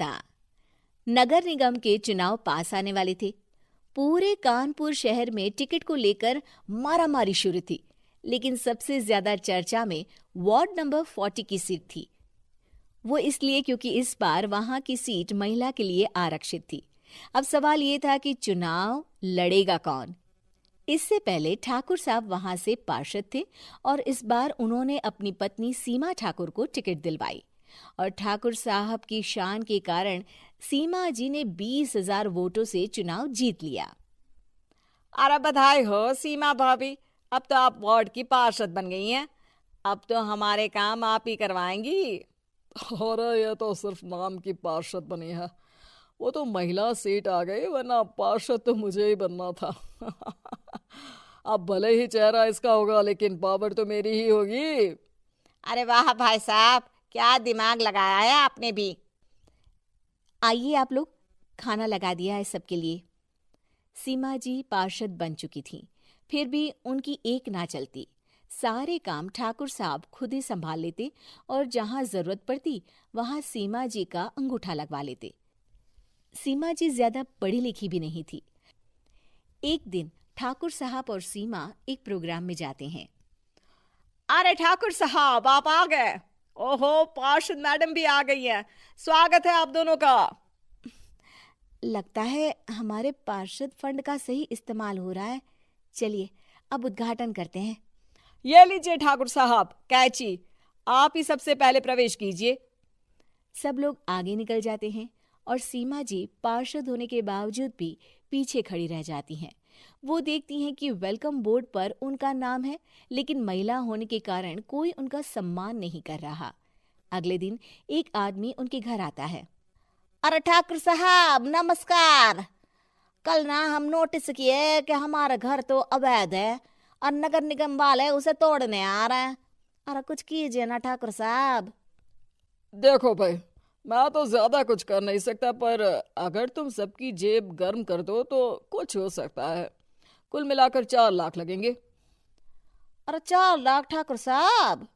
था। नगर निगम के चुनाव पास आने वाले थे। पूरे कानपुर शहर में टिकट को लेकर मारामारी शुरू थी, लेकिन सबसे ज्यादा चर्चा में वार्ड नंबर 40 की सीट थी। वो इसलिए क्योंकि इस बार वहां की सीट महिला के लिए आरक्षित थी। अब सवाल ये था कि चुनाव लड़ेगा कौन। इससे पहले ठाकुर साहब वहां से पार्षद थे और इस बार उन्होंने अपनी पत्नी सीमा ठाकुर को टिकट दिलवाई और ठाकुर साहब की शान के कारण सीमा जी ने 20,000 वोटों से चुनाव जीत लिया। अरे बधाई हो सीमा भाभी, अब तो आप वार्ड की पार्षद बन गई हैं। अब तो हमारे काम आप ही करवाएंगी। अरे ये तो सिर्फ नाम की पार्षद बनी है, वो तो महिला सीट आ गई, वरना पार्षद तो मुझे ही बनना था। अब भले ही चेहरा इसका होगा लेकिन पावर तो मेरी ही होगी। अरे वाह भाई साहब, क्या दिमाग लगाया है आपने भी। आइए आप लोग, खाना लगा दिया है सबके लिए। सीमा जी पार्षद बन चुकी थीं, फिर भी उनकी एक ना चलती। सारे काम ठाकुर साहब खुद ही संभाल लेते और जहां जरूरत पड़ती वहां सीमा जी का अंगूठा लगवा लेते। सीमा जी ज्यादा पढ़ी लिखी भी नहीं थी। एक दिन ठाकुर साहब और सीमा एक प्रोग्राम में जाते हैं। अरे ठाकुर साहब, आप आ गए। ओहो, पार्षद मैडम भी आ गई हैं। स्वागत है आप दोनों का। लगता है हमारे पार्षद फंड का सही इस्तेमाल हो रहा है। चलिए अब उद्घाटन करते हैं। ये लीजिए ठाकुर साहब कैची, आप ही सबसे पहले प्रवेश कीजिए। सब लोग आगे निकल जाते हैं और सीमा जी पार्षद होने के बावजूद भी पीछे खड़ी रह जाती हैं। वो देखती हैं कि वेलकम बोर्ड पर उनका नाम है, लेकिन महिला होने के कारण कोई उनका सम्मान नहीं कर रहा। अगले दिन एक आदमी उनके घर आता है। अरे ठाकुर साहब नमस्कार। कल ना हम नोटिस किए कि हमारा घर तो अवैध है और नगर निगम वाले उसे तोड़ने आ रहे हैं। अरे कुछ कीजिए ना ठाकुर साहब। देखो भाई, मैं तो ज्यादा कुछ कर नहीं सकता, पर अगर तुम सबकी जेब गर्म कर दो तो कुछ हो सकता है। कुल मिलाकर 4 लाख लगेंगे। अरे 4 लाख ठाकुर साहब?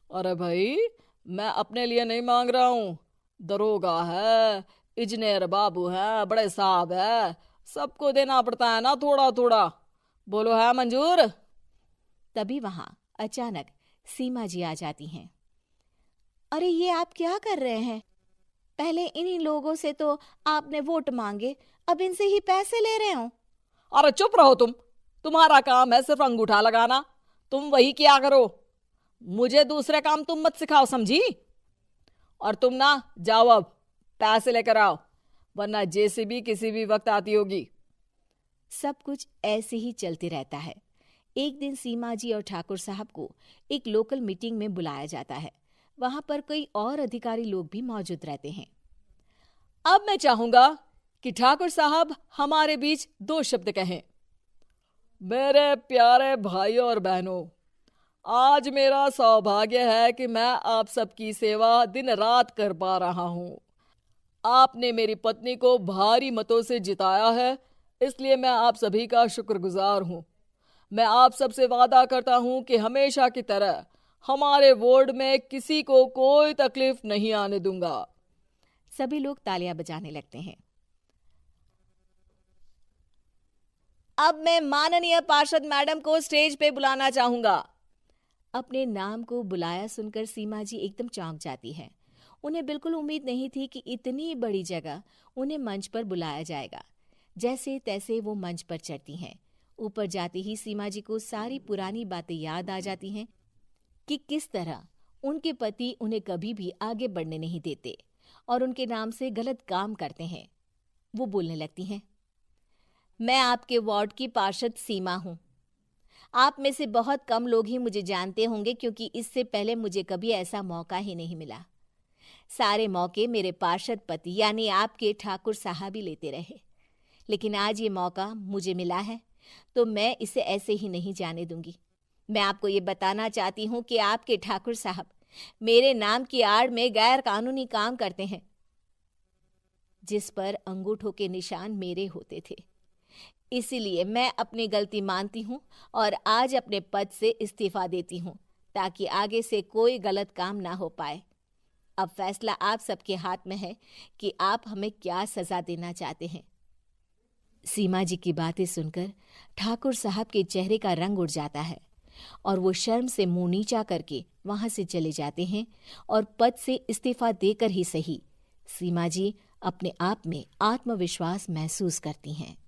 अरे भाई, मैं अपने लिए नहीं मांग रहा हूँ। दरोगा है, इंजीनियर बाबू है, बड़े साहब है, सबको देना पड़ता है ना थोड़ा थोड़ा। बोलो है मंजूर? तभी वहां अचानक सीमा जी आ जाती हैं। अरे ये आप क्या कर रहे हैं? पहले इन्हीं लोगों से तो आपने वोट मांगे, अब इनसे ही पैसे ले रहे हो। अरे चुप रहो तुम, तुम्हारा काम है सिर्फ अंगूठा लगाना, तुम वही किया करो। मुझे दूसरे काम तुम मत सिखाओ, समझी? और तुम ना जाओ, अब पैसे लेकर आओ, वरना जेसीबी किसी भी वक्त आती होगी। सब कुछ ऐसे ही चलते रहता है। एक दिन सीमा जी और ठाकुर साहब को एक लोकल मीटिंग में बुलाया जाता है। वहां पर कई और अधिकारी लोग भी मौजूद रहते हैं। अब मैं चाहूंगा कि ठाकुर साहब हमारे बीच 2 शब्द कहें। मेरे प्यारे भाइयों और बहनों, आज मेरा सौभाग्य है कि मैं आप सबकी सेवा दिन रात कर पा रहा हूं। आपने मेरी पत्नी को भारी मतों से जिताया है, इसलिए मैं आप सभी का शुक्रगुजार हूं। मैं आप सबसे वादा करता हूं कि हमेशा की तरह हमारे वार्ड में किसी को कोई तकलीफ नहीं आने दूंगा। सभी लोग तालियां बजाने लगते हैं। अब मैं माननीय पार्षद मैडम को स्टेज पे बुलाना चाहूंगा। अपने नाम को बुलाया सुनकर सीमा जी एकदम चौंक जाती है। उन्हें बिल्कुल उम्मीद नहीं थी कि इतनी बड़ी जगह उन्हें मंच पर बुलाया जाएगा। जैसे तैसे वो मंच पर चढ़ती हैं। ऊपर जाते ही सीमा जी को सारी पुरानी बातें याद आ जाती हैं कि किस तरह उनके पति उन्हें कभी भी आगे बढ़ने नहीं देते और उनके नाम से गलत काम करते हैं। वो बोलने लगती हैं। मैं आपके वार्ड की पार्षद सीमा हूँ। आप में से बहुत कम लोग ही मुझे जानते होंगे, क्योंकि इससे पहले मुझे कभी ऐसा मौका ही नहीं मिला। सारे मौके मेरे पार्षद पति यानी आपके ठाकुर साहब ही लेते रहे, लेकिन आज ये मौका मुझे मिला है तो मैं इसे ऐसे ही नहीं जाने दूंगी। मैं आपको ये बताना चाहती हूँ कि आपके ठाकुर साहब मेरे नाम की आड़ में गैर कानूनी काम करते हैं, जिस पर अंगूठों के निशान मेरे होते थे। इसीलिए मैं अपनी गलती मानती हूँ और आज अपने पद से इस्तीफा देती हूँ, ताकि आगे से कोई गलत काम ना हो पाए। अब फैसला आप सबके हाथ में है कि आप हमें क्या सजा देना चाहते हैं। सीमा जी की बातें सुनकर ठाकुर साहब के चेहरे का रंग उड़ जाता है और वो शर्म से मुंह नीचा करके वहां से चले जाते हैं और पद से इस्तीफा देकर ही सही सीमा जी अपने आप में आत्मविश्वास महसूस करती हैं।